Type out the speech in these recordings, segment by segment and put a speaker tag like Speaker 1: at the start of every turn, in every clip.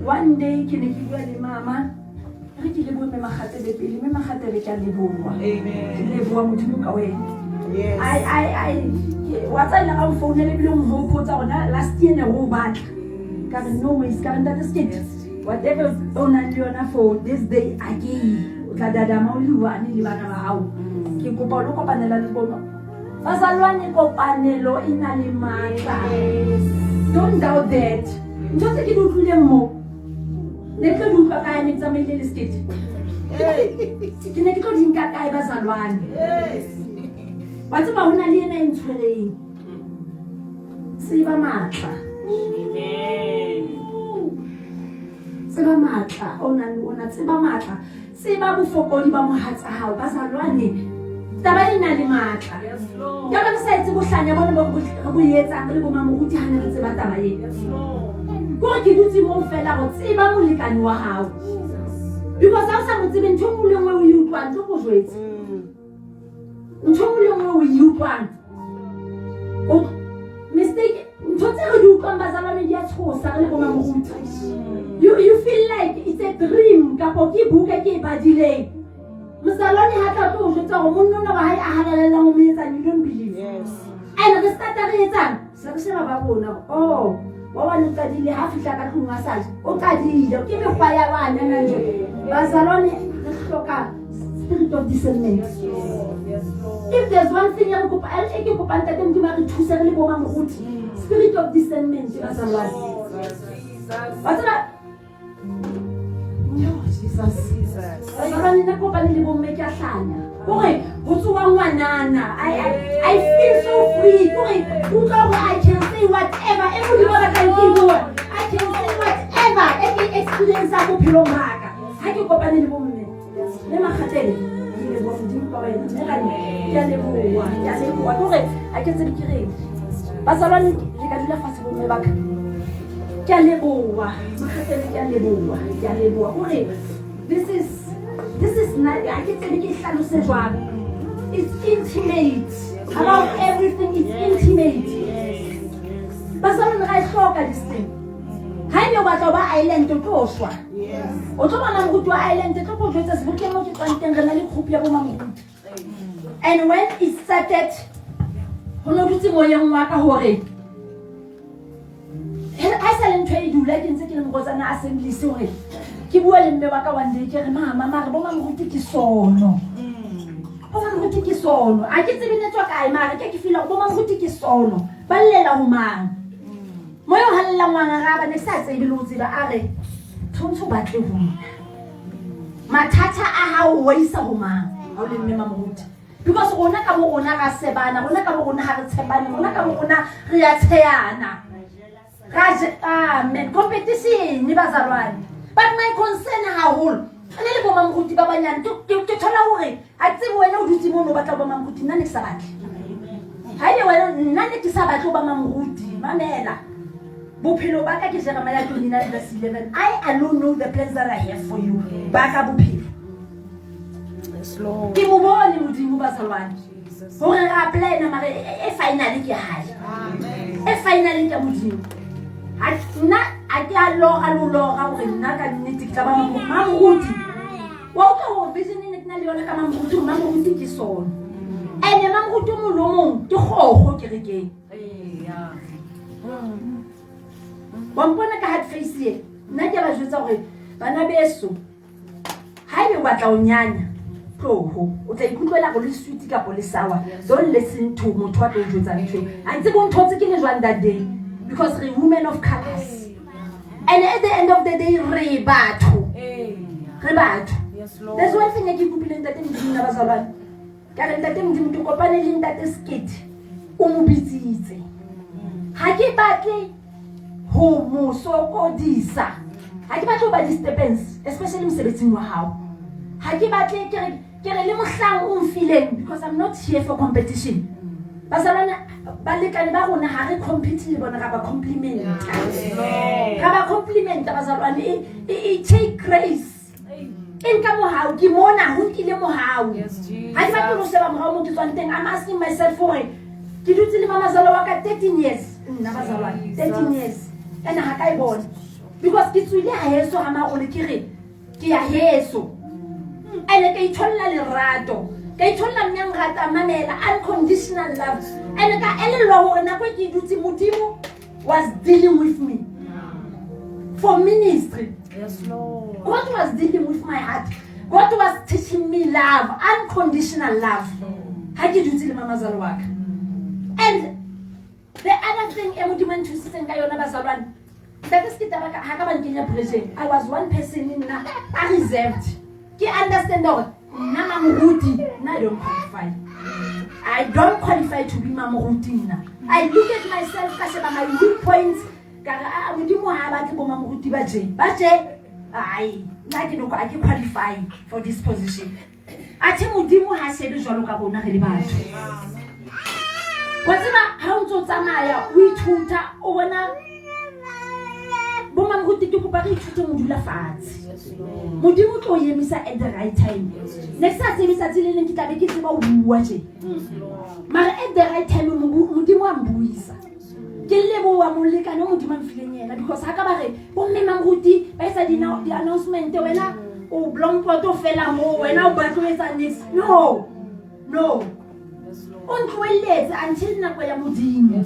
Speaker 1: One day, can you give me mama? I think you live with my heart, what I know for last year, no bad. Can no ways, can that escape. Whatever on a phone this day, I gave Kadadamalu and Ilivana. Kipopolo Panela. Fasalwani Panelo in Alimata. Don't doubt that. Just take it to them more. Let me do a kind of examination skit. Can I go in Cat Ibasalwan? What's about Nalina in Trelay? Siva Mata. Siva Mata. Ona Siva Mata. Siva Bufokoliba Mahats how Basalwani. Tabarina Limata. You're going to say to Bushanya, one of the years and little Mamma Utana and Sivatamaye. Go to do more fella, Siva Mulika and Wahau. Because outside would even 2 million where you want to wait. 2 million where you want. Oh, mistake. Don't tell you come Basalami yet horse, you feel like it's a dream, Kapoki Bukaki by delay. Musaloni had a told you, I had a long minute and you don't believe. Yes. And at the start of the time, Saxon about now. Oh, one look at the half like a massage. Okay, give me fire one and Basaloni, spirit of discernment. If there's one thing I'll take you up and take them to marry 270 woman. Spirit of discernment, Basaloni. What's that? Jesus. Basaloni na ko panili mo make a shanya. Okay, I feel so free. Okay, I can say whatever. Everybody can give you. I can say whatever. Every experience I hope you don't have. I can go panili mo me. Nema khatele. Ile bo ndi ko wena. Ya le bo. Okay, I can say kire. Basaloni le ka dula fatshe bo me baka. Ke leboa. Makhatele ke leboa. Okay. This is not, I can say it's intimate. About everything is intimate. But someone I talk at this thing. I know what our island to Joshua. o tlo bona moruti wa island tlo go jwetsa se botse mo ke tswang re na le group ya bo mamoruti. And when it started ho no dutse mo yang wa ka hore I sa le ntho e dula ke ntse ke le mokotsana assembly se hore ke bua le mme wa ka one day ke re mama re bo mamoruti ke sono. Bo mamoruti ke sono a ke tsebe ne tswa kae mara ke feel bo mamoruti ke sono ba llela ho mang mo yo halla ngwana ga ba ne sa tsebe le ho tseba a re tshontsho batle ho mathata a hao wa isa ho mang ha o le mme mamoruti because rona ka mo rona ga sebana rona ka mo rona ha re tshebane rona ka mo rona re ya tsheyana amen competition ni bazalwane but my concern haholo ne le bo mamoruti ba banyane ke thola hore a tsebe wena o dutse mo no batla bo mamoruti nna ne ke sa batle ha ile wena nna ne ke sa batle ba mamoruti mamela bophelo ba ka ke Jeremiah 29:11 I alone know the plans that I have for you ba ka bophelo ke mo bone modimo bazalwane hore ra plan mara e finally ke hae e finally ke modimo nna a ke a loga hore nna ka nnete ke tla ba mamoruti wa utlwa hore vision ne ke na le yona ka mamoruti ke sona ene mamoruti mo lo mong ke gogo kerekeng wa mpona ka hard face ye nna ke ba jwetsa hore bana beso ha ebe batla o nyanya tloho o tla ikutlwela go le sweet ka go le sour don't listen to motho wa tlo jwetsa ntho a ntse go nthotse ke le jwang that day because we women of colors and at the end of the day re batho there's one thing I keep kupileng tate mdimo na bazalwane ka re tate mdimo to kopane le tate skate o mo bitsitse ha ke batle ho mo sokodisa ha ke batle ba disturbance especially msebetsing wa hao ha ke batle ke re le mohlang o mfileng because I'm not here for competition bazalwana ba lekane ba rona ha re compete le bona ga ba compliment bazalwane e take grace Inka mo hao ke mona ho kile mo hao ha ke batla ho sheba morao mo ke tswang teng I'm asking myself for it ke dutse le mama zalo wa ka 13 years nna bazalwane 13 years ena ha kai bona because ke tswile ha heso ha ma o le ke re ke ya heso ene ke itholla le rato ke itholla mnyang rata mamela unconditional love ene ka elelo hore na kwa ke dutse modimo was dealing with me for ministry.
Speaker 2: Yes, Lord.
Speaker 1: God was dealing with my heart. God was teaching me love, unconditional love. How did you tell Mama Zalwak? And the other thing, I was one person in I reserved. You understand that? I don't qualify. I don't qualify to be Mamuruti. I look at myself as my weak points. I qualify for this position. I tell Mudimo has said how to Tamaya, we tutor over Boma Muti to Kupari to Mudula Fats. Mudimu to Yemisa at the right time. Next time, Mr. Zilin Kitabiki about watching. Mara at the right time, Mudimu and Buisa. Kelebo wa muleka no mudima mfilenyela because hakabare bo mme mamuruti ba etsa the announcement wena o blom poto fela mo wena o batlo etsa this no on toilet until nako ya modimo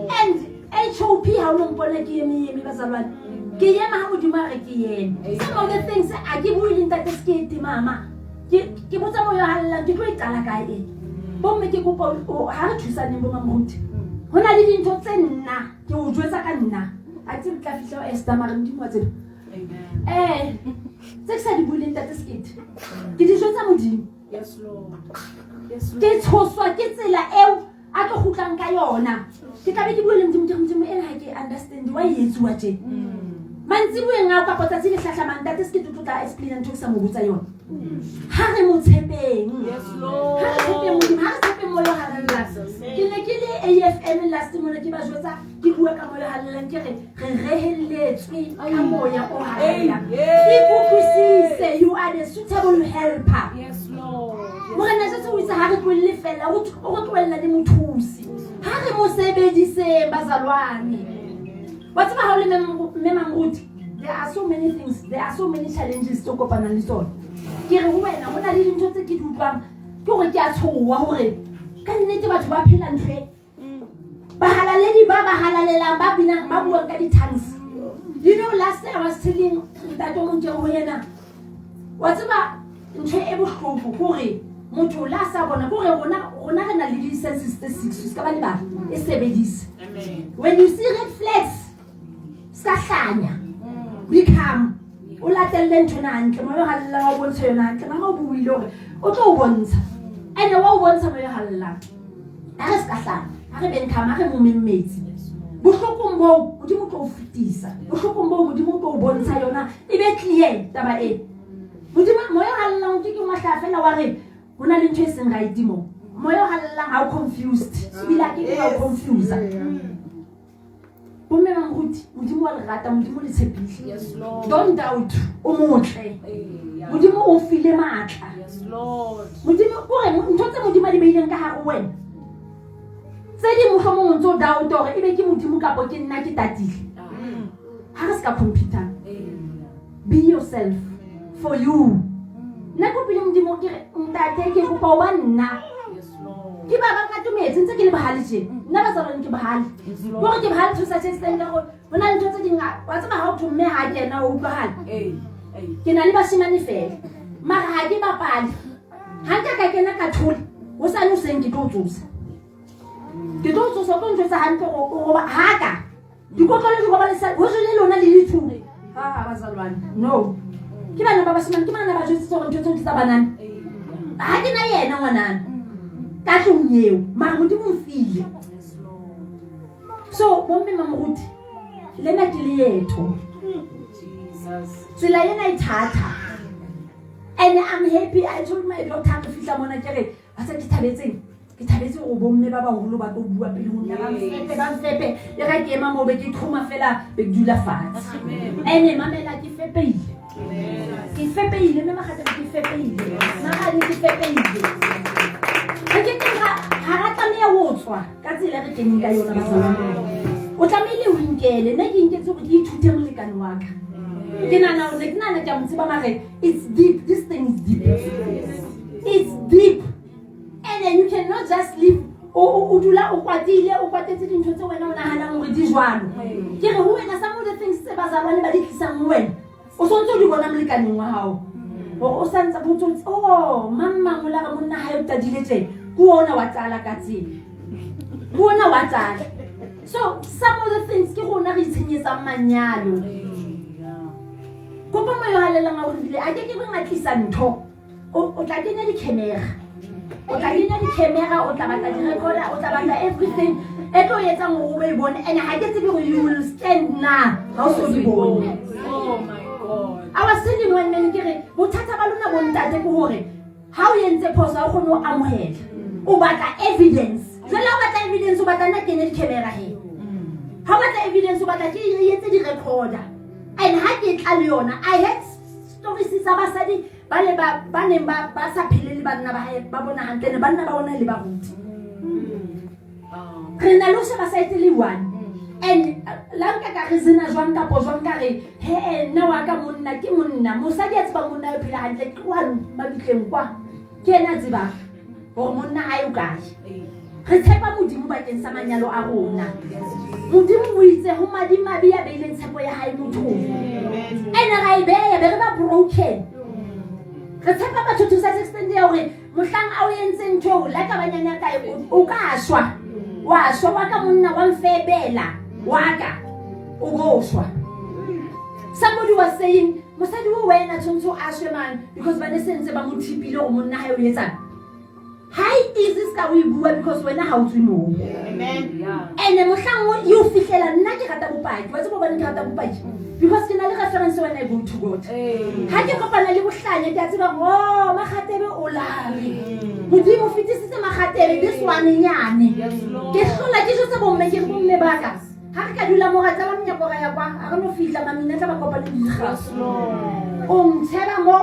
Speaker 1: and HOP ha o mpona ke yemi bazalwane ke yema ha modimo re ke yena some of the things a ke buile ntate skate mama ke botsa mo yo halla ke tlo itala kae bo mme ke kopa ha re thusane bo mamuruti hona le dintho tse nna ke o jwetsa ka nna a tse tla fihla Esther mara modimo wa tsela tse sa di buleng tate skate ke di jwetsa modimo
Speaker 2: Yes, Lord.
Speaker 1: Ke tshoswa ke tsela eo a tlo gutlang ka yona ke tla be ke buile modimo ena ha ke understand why yetsuwa tje mantsi buenga ka potsa tsile hlahlamang tate skate tla explain ntho sa mo botsa yona ha re mo tshepeng
Speaker 2: Yes, Lord.
Speaker 1: ha re tshepeng modimo ha re tshepeng mo yo halala ke le AFM last mona ke ba jwetsa ke bua ka mo yo halala ke re rehelletswe ka moya o halala ikutlwisise you are the suitable helper.
Speaker 2: Yes, Lord.
Speaker 1: Morena se o itse ha re tlolle fela o tlwella le mothusi ha re mo sebedise bazalwane wa tseba ha o le memamuruti there are so many things, there are so many challenges to kopana le tsona. Ke re ho wena ho na le dintho tse ke di utlwang ke hore ke a tshowa hore ka nnete batho ba phela ntwe ba halaledi ba halalelang ba binang ba buang ka di-tongues. You know, last time I was telling that ho yena wa tseba ntho e bohloko hore motho la sa bona hore rona re na le di-senses tse 6 ska ba le ba e sebedisa. When you see red flags ska hlanya become o latelle ntho nantle mo yo halla wa bontsha yona ntle ba mo buile hore o tlo bontsha ene wa o bontsha mo yo halla a re ska hlanya a re ben khama re mo memmetsi bohlokong bo modimo tlo fitisa bohlokong bo modimo tlo bontsha yona e be clear taba e modimo mo yo halla o ke mahla fela wa re hona le ntho e seng right mo yo halla how confused bila ke how confused bomme ba mruti modimo wa lerata modimo le tshepile.
Speaker 2: Yes Lord.
Speaker 1: Don't doubt o motle modimo o file matla.
Speaker 2: Yes Lord.
Speaker 1: Modimo o re ntho tse modimo di beileng ka hare wena tse di mo hlomong ntso doubt hore ebe ke modimo kapo ke nna ke tatile ha re ska computer. Be yourself for you. Na go pele modimo ke ntate ke go pa wa nna ke ba ba ka tumetse ntse ke le bahale tje nna ba sa reng ke bahale gore ke bahale thusa tse tseng ka gore bona ntho tse dinga wa tseba ha o thumme ha ke na o utlwahale ke na le bashimane fela mara ha ke bapale ha nka ka kena ka thula o sa no seng ke tlo tsosa ko ntse sa hantle o ba haka dikotlolo di go ba le sa ho jole lona le dithume ha bazalwane no ke bana ba bashimane ke bana ba jwetse gore ntho tse tsa banana ha ke na yena ngwanana ka tlonyeo mara modimo mfile. So bomme mamuruti lena ke leeto tsela yena ithatha and I'm happy. I told my daughter ke fihla mona ke re ba sa ke thabetse go bomme ba baholo ba tlo bua pele ho nna ba fepe le ga ke ema mo be ke thuma fela be dula fatshe ene mamela ke fepeile me magata ke fepeile magadi ke fepeile ke ha rata me o tswa ka tsela re keneng ka yona ba tsona o tlamehile o inkele nna ke inketse go ke ithute molekane wa ka ke nana o ne ke nana ka motse ba mare it's deep. This thing is deep. It's deep and then you cannot just live o dula o kwatetse dintho tse wena o nahana hore di jwalo ke re ho wena some of the things tse bazalwane ba di tlisang wena o sontse di bona molekaneng wa hao o santsa botsotsi mamma ngola ga monna ha yo tadile tse kuona wa tsala ka tsela kuona wa tsala. So some of the things ke gona re itshenyetsa manyalo kopa mo yo halela nga o rile a ke re ngatlisa ntho o tla kenya di camera o tla batla di recorder o tla batla everything e tlo etsa ngo o be bone and ha ke tsebe you will stand na ha o so di bone.
Speaker 2: Oh my God.
Speaker 1: I was telling one man ke re bothata ba lona bontate ke hore ha o yentse phoso a kgone o amohela o batla evidence jela o batla evidence o batla na kenya di camera he ha o batla evidence o batla ke yetse di recorder and ha ke tla le yona I had stories tsa basadi ba le ba neng ba sa phele le banna ba bona hantle ne banna ba bona le ba ruti re na lo se ba sa etele one and lanka ka re zena jwang ka po jwang ka re he nna wa ka monna ke monna mosadi a tseba monna yo phela hantle ke wa mabitleng kwa ke ena tseba hore monna ha yo kae re tshepa modimo bakeng sa manyalo a rona modimo o itse ho madimabe ya beileng tshepo ya hae mothong ene ga e beya be re ba broken re tshepa batho to such extent ya hore mohlang a o entse ntho la ka banyana ka o ka shwa wa ka monna wa mfebela wa ka o go shwa. Somebody was saying mosadi wo wena tshontsho a shwe man because ba ne sentse ba mo thipile go monna ha yo etsa hi is this ka we bua because wena ha o tswe mo
Speaker 2: Amen. Yeah.
Speaker 1: and mohlang you fihlela nna ke rata bopaki wa tsebo ba ne ke rata bopaki because ke na le reference when I go to God ha ke kopana le bohlanya ke a tseba magatebe o lale modimo fitisitse magatebe this one nyane ke hlola ke jotse bomme ke bomme ba ka ha re ka dula mo ga tsala mnyako ga ya kwa a re no fihla mamina tla ba kopana le digaso tshela mo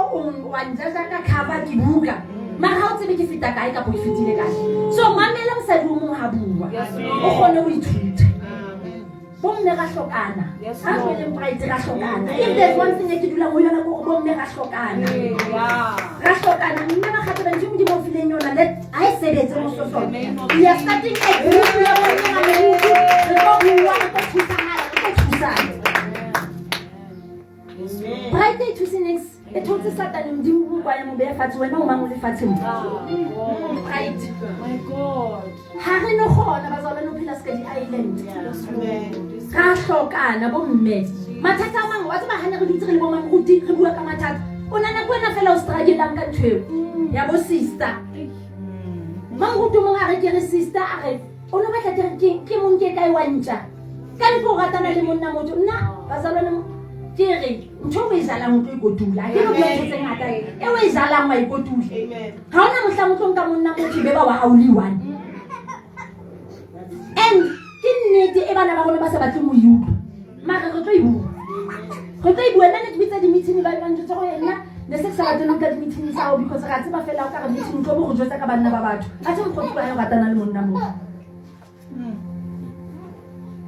Speaker 1: wa ntsatsa ka cover ke buka mara ha o tsebe ke fita kae ka bo fitile kae so mamela mosadi o mong ha bua o kgone o ithuta bomme ga hlokana
Speaker 2: Yes,
Speaker 1: ga
Speaker 2: Lord.
Speaker 1: le pride ga hlokana if there's one thing ke dula mo yona go bomme ga hlokana
Speaker 2: Yeah.
Speaker 1: ga hlokana mme ba khatse ba ntse mo di mo fileng yona let I said it mo so so we are starting a group ya bomme ga mo re go bua go thusana go thusana pride to sinex e thotse satane mdimo kwa ya mo be fatse wena o mang o le fatse mo pride
Speaker 2: My God.
Speaker 1: ha re no khona bazalwane no phila ska di island ka hlokana bomme mathata a mang wa tseba hana re dutse re le bo mamuti re bua ka mathata o nana go ena fela o struggle-ang ka ntweo ya bo sister mamuti mo ga re ke re sister a re o no batla ke mong ke kae wa ntja ka le go ratana le monna motho nna bazalwane ke re ntho o e jalang o tlo ikotula ke no bua tse ngata e o e jalang wa ikotula ha ona mohla motho ka monna motho be ba wa hauli one and ke nnete e bana ba rona ba sa batle mo yuto mara re tlo ibua nna ne ke bitsa di-meeting ba bang tsa go yena ne se sa batle nka di-meeting sao because ga tseba fela o ka re meeting tlo bo go jotsa ka banna ba batho a se motho ba yo ratana le monna mo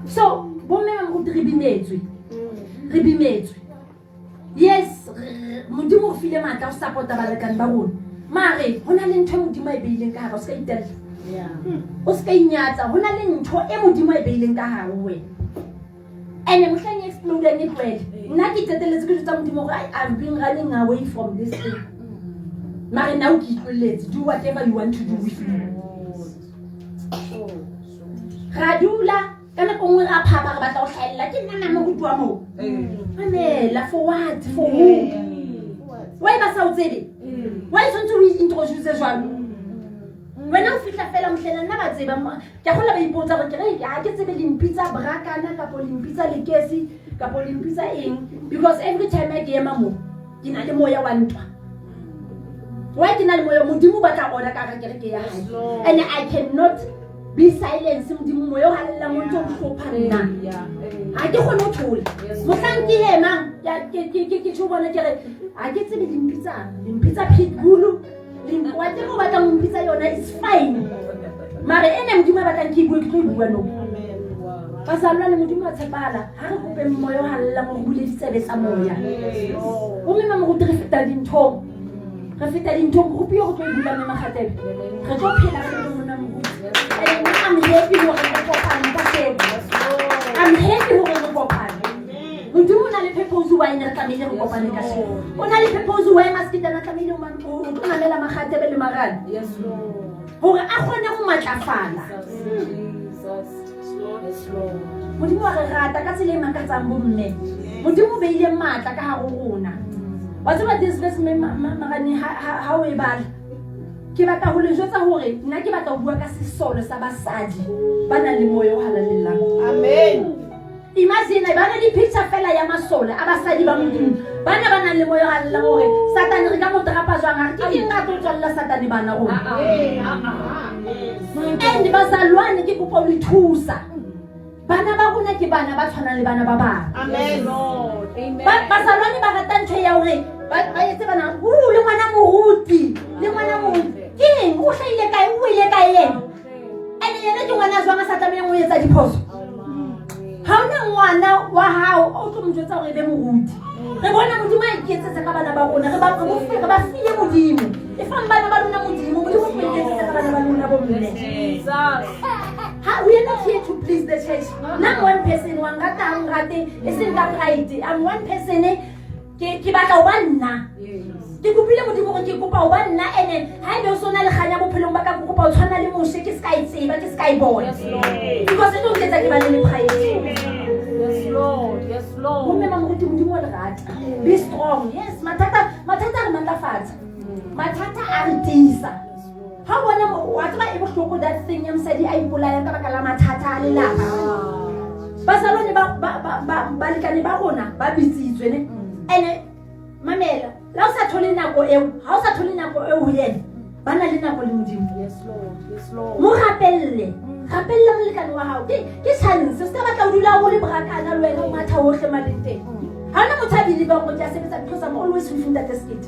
Speaker 1: so bomme ba mo re bimetswe yes modimo o file matla o supporta balekane ba rona mare hona le ntho modimo a beileng ka hara o ska itella o ska inyatsa hona le ntho e modimo a beileng ka hara wena ene mohlang explode ne twele nna ke teteletse ke tsa modimo gore I've been running away from this thing mare now ke itloletse do whatever you want to do with me radula kana ko ngwe ga phapa re batla go hlahella ke nna mo go tua mo amela for what for who why ba sa o tsebe why don't we introduce jwalo wena o fitla fela mhlena nna ba tseba ke a gola ba ipotsa gore ke re ha ke tsebe limpitsa brakana ka po limpitsa lekesi ka po limpitsa eng because every time I get mo ke na le moya wa ntwa why ke na le moya modimo ba tla ona ka re ke ya hae and I cannot be silent modimo moya o halella mo ntse o hlopha nna ha ke gone o thola mohlang ke hema ke tshobona ke re ha ke tsebe limpitsa pitbull whatever ba tla mpitsa yona is fine mare ene modimo ba tla ke bua ke tlo bua no bazalwane modimo a tshepala ha re kope moya o halella mo bule ditsebe tsa moya o mme mo go re feta dintho go pio go tlo bula me magatebe re tlo phela re le mona mo I'm happy ho re kopana ka sebo I'm happy ho re kopana modimo na le purpose wa ina tlamehile re kopane ka sebo o na le purpose wa maskita na tlamehile o tlo namela magatebe le marana
Speaker 2: Yes, Lord.
Speaker 1: hore a kgone go matlafala modimo wa re rata ka tsela e makatsang bomme modimo beile matla ka hare rona wa tseba this verse magane ha o e bala ke batla ho le jwetsa hore nna ke batla ho bua ka sesolo sa basadi ba nang le moya o halalelang
Speaker 2: Amen.
Speaker 1: imagine ba na di picture fela ya masola a basadi ba modimo ba nang le moya o halalelang hore satane re ka mo trapa jwang ha ke nna tlo tswalla satane bana rona and bazalwane ke kopa o le thusa bana ba bona ke bana ba tshwana le bana ba bang
Speaker 2: Amen, Lord. Amen.
Speaker 1: bazalwane ba rata ntho ya hore ba etse bana le ngwana moruti keng o hlaile kae o ile kae yena ene yena ke ngwana jwang a sa tlamehang o etsa diphoso ha ona ngwana wa hao o tlo mo jwetsa hore be moruti re bona modimo a iketsetsa ka bana ba rona re ba file modimo e fang bana ba lona modimo o iketsetsa ka bana ba lona bo mme
Speaker 2: Jesus.
Speaker 1: we are not here to please the church I'm one person wangate isn't that right I'm one person ke batla o banna ke kopile modimo go ke kopa o banna ene ha ebe o sona le ganya bophelong ba ka go kopa o tshwana le moshe ke sky tseba ke sky boy because it don't get like ba le pride
Speaker 2: Yes, Lord. Yes, Lord.
Speaker 1: bomme ba mo modimo le rata be strong yes matata re matlafatsa matata a re tisa ha bona wa tsaba e bohloko that thing ya msadi a ipolaya ka baka la mathata a lelapa bazalwane ba lekane ba rona ba bitsitswe ne ene mamela la o sa thole nako eo ha o sa thole nako eo ho yena ba na le nako le modimo
Speaker 2: Yes, Lord. Yes, Lord.
Speaker 1: mo rapelle molekane wa hao ke challenge se ka batla o dula o le brakana le wena o matha hohle malenteng ha ona motho a bile ba go tla sebetsa because I'm always within that skit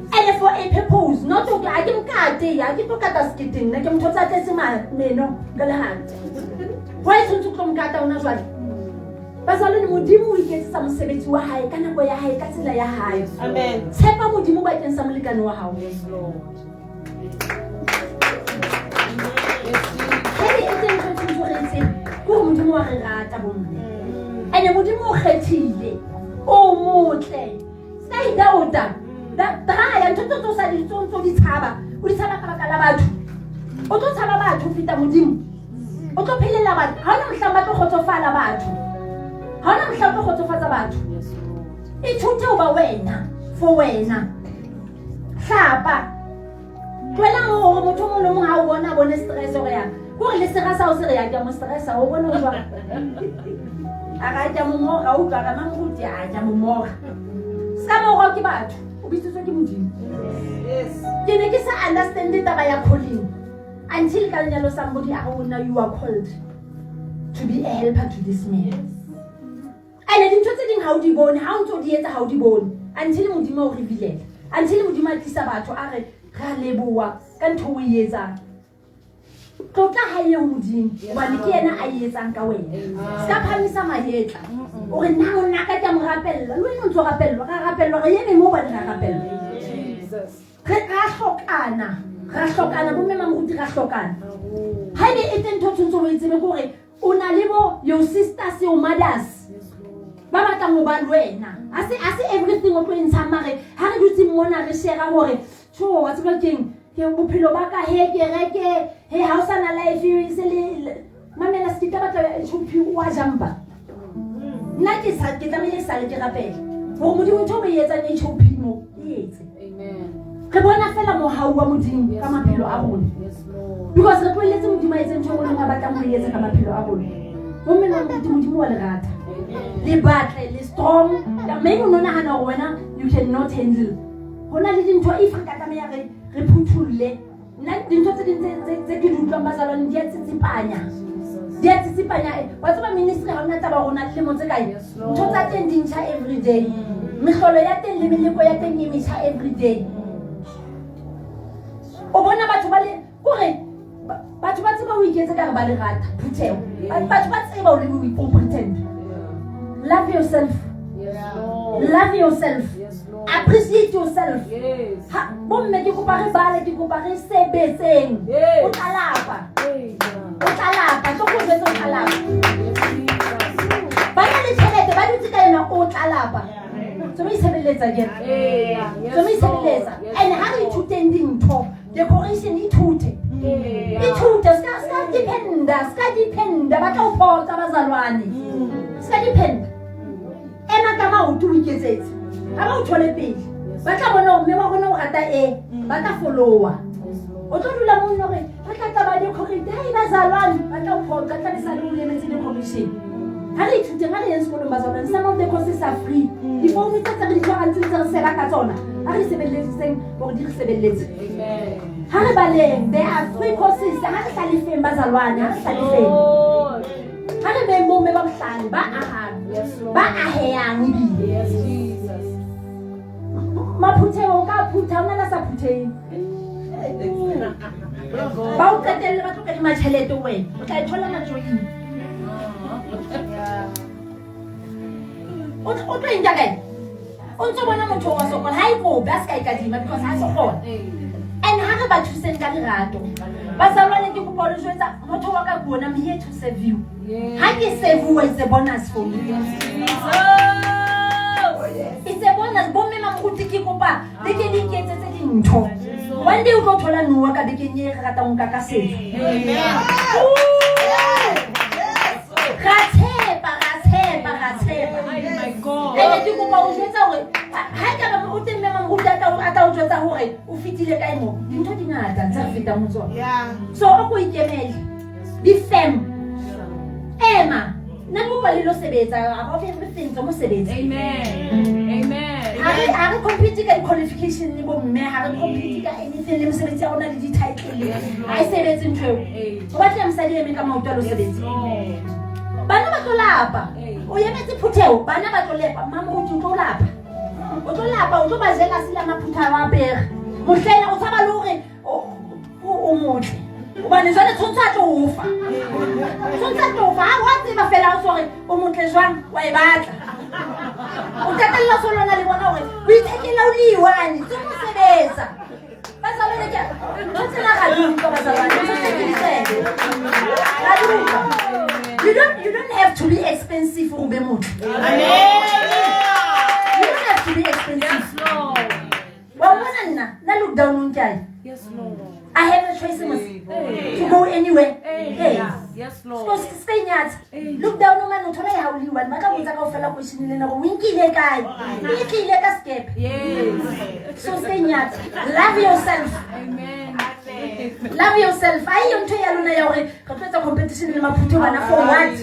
Speaker 1: and for a purpose not to I can cut ya ke to kata skiting nna ke motho tsa tletse meno ka le hantle why don't you come kata ona jwale bazalwane modimo o iketsetsa mosebetsi wa hae ka nako ya hae ka tsela ya hae.
Speaker 2: Amen.
Speaker 1: Tshepa modimo bakeng sa molekane wa hao.
Speaker 2: Yes, Lord.
Speaker 1: Haebe e teng ntho tse re itseng ke hore modimo wa re rata bomme. Ene modimo o kgethile o motle. Ska idauta ya ntho tse sa di tsontso di tshaba o di tshaba ka baka la batho. O tlo tshaba batho feta modimo. O tlo phelela batho ha ona mohlang ba tlo kgotsofala batho. Ha ona mohlang o tlo kgotsofatsa batho. Ithute ho ba wena for wena. Hlapa tloela hore motho o mong le mong ha o bona bone stress o re yang gore le sera sa o se re ya ke mo stressa o bona o jwa a ga ja mo mora o tla ga mamuti a ja mo mora sa mo go ke batho o bitsitswe ke modimo.
Speaker 2: Yes.
Speaker 1: Ke ne ke sa understand taba ya calling until ka lenyalo somebody a go nna you are called to be a helper to this man. Ene dintho tse ding ha o di bone ha o ntse o di etsa ha o di bone until modimo o revealela until modimo a tlisa batho a re ga leboa ka ntho o e etsang. Tlotla ha ye modimo hobane ke yena a e etsang ka wena. Ska phamisa mahetla o re nna o nna ka tla mo rapella le wena o ntse o rapellwa ga rapellwa re yene mo ba di rapellwa.
Speaker 2: Jesus.
Speaker 1: Re ka hlokana bo mema moruti ra hlokana. Ha ne e teng ntho tsontso o itsebe gore o na le bo your sisters your mothers ba batla mo ba lwena a se everything o tlo ntsha mare ha re dutse mona re share gore tsho wa tseba keng ke bophelo ba ka he ke reke he ha o sa na life e se le mamela se ka batla chopi wa jamba nna ke tlamehile sa le ke rapela gore modimo ntho o e etsang e chopi mo etse.
Speaker 2: Amen.
Speaker 1: Re bona fela mohau wa modimo ka maphelo a rona.
Speaker 2: Yes, Lord.
Speaker 1: Because re tloeletse modimo a etse ntho e nngwe a batla mo e etsa ka maphelo a rona. Bo mme ba modimo wa le rata le batle le strong maybe o nahana hore wena you cannot handle hona le dintho if re ka tlameha re phuthulle nna dintho tse ding tse ke di utlwang bazalwane di a tsitsipanya wa tseba ministry ha ona taba rona le mo tse kae ntho tsa teng di ntjha every day mehlolo ya teng le meleko ya teng e metjha every day o bona batho ba le gore batho ba tseba ho iketsa ka re ba le rata phutheo batho ba tseba o le o pretend. Love yourself.
Speaker 2: Yes, Lord.
Speaker 1: Love yourself.
Speaker 2: Yes, Lord.
Speaker 1: Appreciate yourself.
Speaker 2: Yes.
Speaker 1: Ha bomme ke kopa re bale ke kopa re sebetseng.
Speaker 2: Yes.
Speaker 1: O tlalapa.
Speaker 2: Hey,
Speaker 1: O tlalapa tlo go jwetsa o tlalapa.
Speaker 2: Jesus.
Speaker 1: Ba na le tšhelete ba dutse ka yena o tlalapa. So me sebeletsa ke. So me sebeletsa. And ha re ithuteng dintho decoration ithute. Ithute ska dependa ba tla o photsa bazalwane. Ska dependa. Ena ka ma o tu iketsetse. Ha ba o thole pele. Ba tla bona hore me wa rona o rata ba tla follower. O tlo dula mo nore ba tla taba le correct ha ina zalwane ba tla o photsa tla bisa le o lemetse le commission. Ha re ithute ha re yeng sekolong bazalwane some of the courses are free. Di phone tsa re di tshwara ntse re sela ka tsona. Ha re sebeletseng hore di re sebeletse.
Speaker 2: Amen.
Speaker 1: Ha re baleng there are free courses ha re hlalefeng bazalwane ha re hlalefeng. Ha re be mo me ba bohlale ba ahang ba aheyang ebile.
Speaker 2: Yes, Jesus.
Speaker 1: Maphutheo ka phutha ona la sa phutheng ba o qetelle ba tlo ka di matšhelete wena o tla thola matsoing o tlo enja kae o ntse bona motho wa sokola ha e go ba ska ikadima because ha se gona and ha re ba thuseng ka lerato bazalwane ke kopa le jwetsa motho wa ka bona I'm here to serve you. Ha ke serve you is a bonus for me. It's a bonus bo me mamuti ke kopa le ke di iketsetse dintho one day o tlo thola nwa ka bekeng e re rata nka ka setso. Ga tshepa
Speaker 2: My God.
Speaker 1: ene ke kopa o jwetsa hore ha ka ba o temme mamuti ata o jwetsa hore o fitile kae mo dintho di ngata tsa feta mo tsona so o go ikemele be firm ema na mo ba le lo sebetsa about everything mo sebetsa.
Speaker 2: Amen.
Speaker 1: Ha re compete ka qualification le bo mme ha re compete ka anything le mosebetsi ya rona le di title ha e sebetse ntho o batla mosadi eme ka maoto lo sebetsa bana ba tlo lapa o yemetse phutheo bana ba tlo lepa mama o tlo lapa o tlo ba jealous la maphutha wa pere mohlela o tsaba le hore o motle o ba hobane jwale tshwantsho a tlo o fa ha wa tseba fela o sore o motle jwang wa e batla o qetella so lona le bona hore o ithekela o le iwane tse mo sebetsa bazalwane ke tsena ga luka bazalwane you don't have to be expensive for be motle. Amen. You don't have to be expensive.
Speaker 2: Yes, Lord.
Speaker 1: Well, na look down on guy.
Speaker 2: Yes, Lord.
Speaker 1: I have a choice to go anywhere. Hey.
Speaker 2: Yes, Lord.
Speaker 1: So stay nyat. Look down on man o thola ya huli one. Maka botsa ka o fela question le na go winkile kae. Winkile ka skep.
Speaker 2: Yes.
Speaker 1: So stay nyat. Love yourself.
Speaker 2: Amen.
Speaker 1: Love yourself. Ai yo ntho ya lona ya hore re tsetsa competition le maphuto bana for what?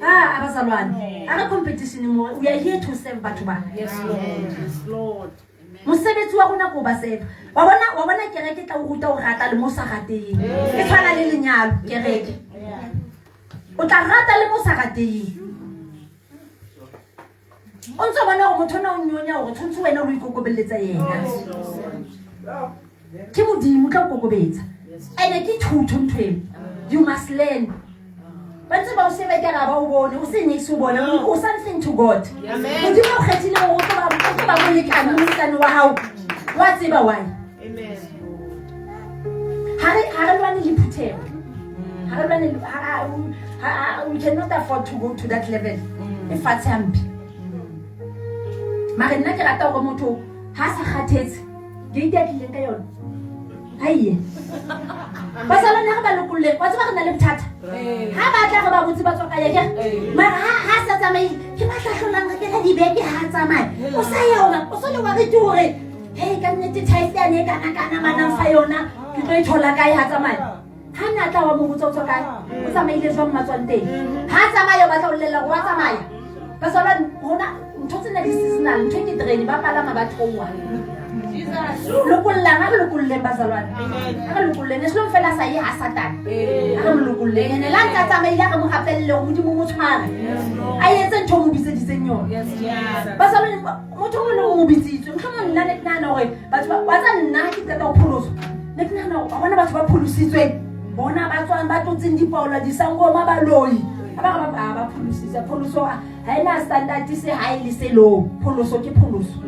Speaker 1: Abazalwane. Ara competition mo. We are here to serve batho bana.
Speaker 2: Yes, Lord. Yes, Lord.
Speaker 1: Mosebetsi wa rona go ba seba wa bona kereke tla o ruta o rata le mo sa rateng e tshwana le lenyalo kereke o tla rata le mo sa rateng o ntse bona go motho na o nyonya gore tshwantse wena o ikokobelletsa yena ke modimo tla o kokobetsa ene ke thuto ntweng you must learn. Bantse ba o sebe ka ga ba o bone o se nix o bone o something to God. Modimo o kgethile go ba mo lekane mo wa hao wa tseba why.
Speaker 2: Amen.
Speaker 1: Ha re lwane le phuthego. Ha re lwane we cannot afford to go to that level. E fatshe ampi. Mare nna ke rata gore motho ha sa kgathetse ke itetlile ka yona. Haiye. Bazalwane ga ba lokolle wa tseba re na le bothata. Ha ba tla ba botse ba tswa ka yeke mara ha sa tsamaile ke ba tlahlolang re kena dibeke ha tsamaya o sa yona o so le wa re tore hey ka nnete thaise ya ne kana mana fa yona ke tlo ithola kae ha tsamaya ha na tla wa mo botsa o tswa kae o tsamaile jwa mmatswanteng ha tsamaya ba tla o llela go wa tsamaya ba sola hona ntho tsena di seasonal ntho ke train ba palama ba thowa lokulla ga lokulle bazalwane ga lokulle ne selo fela sa ye ha satane ga lokulle ne la ntsa tsamaile ga mo gapelle go modimo mo tshwara a yetse ntho mo bitse disenyona bazalwane motho mo le mo bitsitswe mhloma nna ne nna gore batho ba tsa nna ke tsela go pholoso ne nna bona batho ba pholositswe bona ba tswang ba totseng dipaola disangoma ba loi ba pholositse pholoso ha ena standard se ha ile se lo pholoso ke pholoso.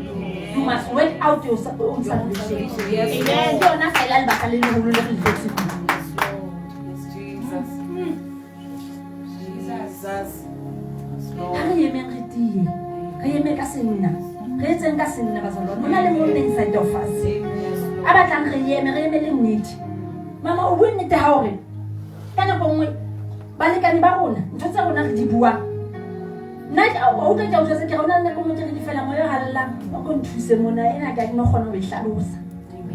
Speaker 1: You must work out your own salvation. Yes, amen. Don't na fela le baka le le holo le re fetse.
Speaker 2: Jesus. Jesus.
Speaker 1: Ha re yeme re tie. Re yeme ka senna. Re etseng ka senna bazalwane. Mona le mo inside of us. Aba tlang re yeme le nnete. Mama o bua nnete ha hore kana go ngwe ba le kane ba rona. Ntho tsa rona re di bua. Nna o ka tla o tsa ke rona nna go mo tle di fela mo yo halla o go nthuse mona ena ka dino gona go ihlalosa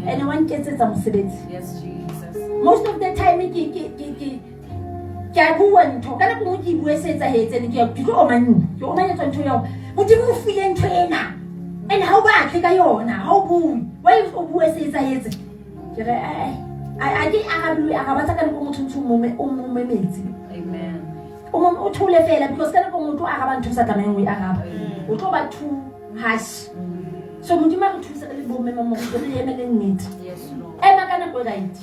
Speaker 1: ene wa nketsetsa mosebetsi.
Speaker 2: Yes, Jesus.
Speaker 1: Most of the time ke a bua ntho kana go mo ke bua setsa hetsene ke tlo o manyetsa ntho yao modimo o file ntho ena ene ha o batle ka yona ha o bue wa o bua setsa hetse ke re a ke a ba tsa kana go motho o mo memetsi.
Speaker 2: Amen.
Speaker 1: O thole fela because kana go motho a ga ba ntho sa tsameng o araba o tlo ba too harsh so modimo a re thusa le bo mema mo go re eme le nnete.
Speaker 2: Yes, Lord.
Speaker 1: Ema kana go right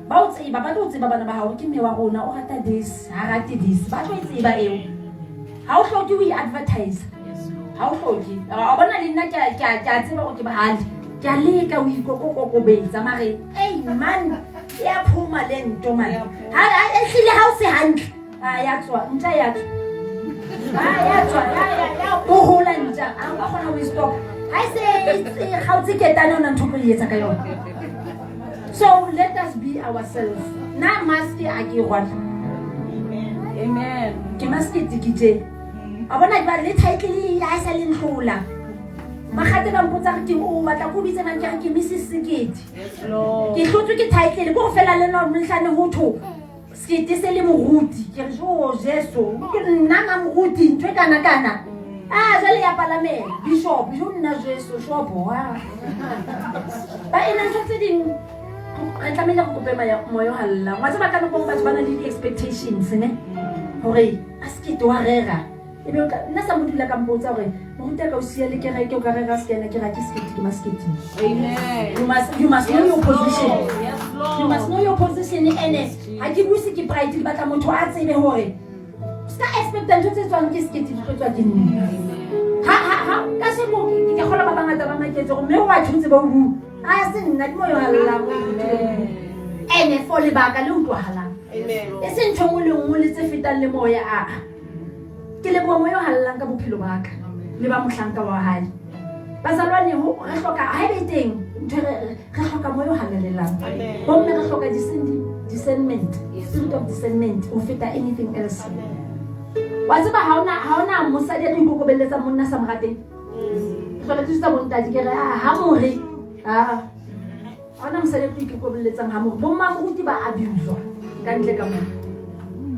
Speaker 1: ba o tseba ba tlo tseba bana ba hao ke me wa rona o rata this ha rate this ba tlo tseba eo ha o hloke o advertise.
Speaker 2: Yes, Lord.
Speaker 1: Ha o hloke a bona le nna ke a tseba go ke ba hali ke a leka o ikokokobetsa mare hey man ya phuma le nto man ha ehlile ha o se hantle ya tswa ntla ya tswa ya o hola ntla a ba gona o stop ha se ga o tseketana ona ntho go yetsa ka yona. So let us be ourselves. Na maski a ke rwala.
Speaker 2: Amen.
Speaker 1: Ke maski tikite. A bona ba le title ya sa le nhlola. Ba gate ba mpotsa ke o batla go bitse mang ke Mrs. Sekete.
Speaker 2: Yes, Lord.
Speaker 1: Ke hlotse ke title go fela le no mhlane ho tho. Sekete se le moruti. Ke re jo Jesu. Ke nna ma moruti ntwe kana. Jale ya palamela bishop jo nna Jesu shop wa. Ba ena ntse ding re tlamehile go kope moyo halla wa tsaba kana go batho bana le expectations ne hore a ske to rera e be nna sa modula ka mpotsa hore mo nta ka o sia le kereke o ka rera skena ke ra ke ske ke masketi.
Speaker 2: Amen.
Speaker 1: You must know your position.
Speaker 2: Yes, Lord.
Speaker 1: You must know your position ene ha ke buse ke pride le batla motho a tsebe hore ska expect ntho tse tswang ke skete di tswa ke nne ha ka se mo ke khola ba bangata ba maketse go me wa tshutse ba bu a se nna di mo yo halla ene for le baka le utlwahalang e se ntho mo le ngwe le tse fetang le moya a ke le mo yo hallang ka bophelo ba ka le ba mohlanka wa hae bazalwane ho re hloka ha be teng ntho re hloka mo yo halalelang bo mme re hloka discernment spirit of discernment o feta anything else wa tseba ha ona mosadi a ikokobelletsa monna sa morateng hlola tsa bonta di kere ha more ona mosadi a ikokobelletsang ha more bo mamuti ba abuse ka ntle ka mo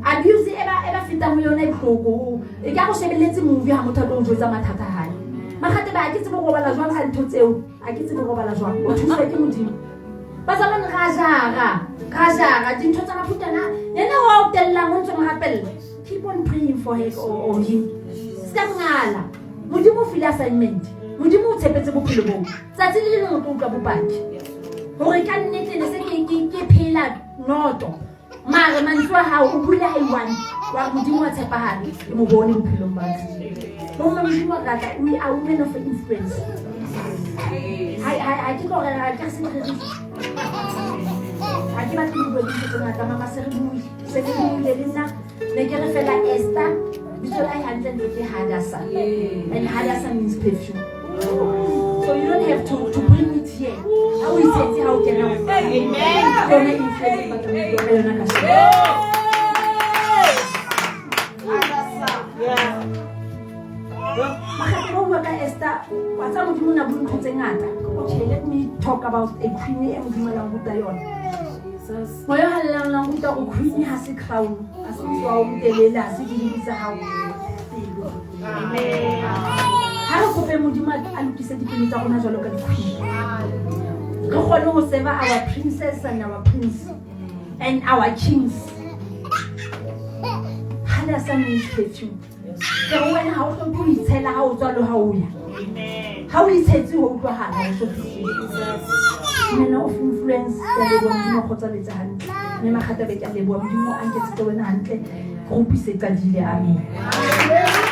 Speaker 1: abuse eba feta mo yona ihloko e ka go sebeletse movie ha motho a tlo jwetsa mathata hae makgate ba ke tsebo go bala jwang ha ntho tseo a ke tsebo go bala jwang o thusa ke modimo ba zalane ga jara dintho tsa maputana yena wa o tellang o ntse mo rapella keep on praying for her or him ska ngala modimo file assignment modimo o tshepetse bophelo bo tsatsi le lengwe o tla bopaki hore ka nnete ne se ke phela noto mare mantswa ha o bula ha iwan wa modimo wa tshepahale mo bone bophelo ba Mama modimo ka we are women of influence I ke go ra ka se re a ke ba ke go di tsena ka mama se re le nna ne ke re fela Esther bitso la hantle ntse ke Hadasa and Hadasa means perfume so you don't have to bring it here how is it how can I amen don't influence but yona ka se yeah Makaka Esther watsa modimo na bua ntho tse ngata okay let me talk about a queen e modimo la buta yona Jesus mo yo hallang la buta go queen ha se crown a se tswa o mtelela se di ditsa ha amen ha re kope modimo a lokise dipelo tsa rona jwalo ka queen re kgone ho seva our princess and our prince and our kings hala sa perfume Pero when how to do it, tell how to do how we how is it to go hard? Men of influence, they want to put a little hand. Never had a bit of the one you know, and get to an ante. Hope is it. Amen.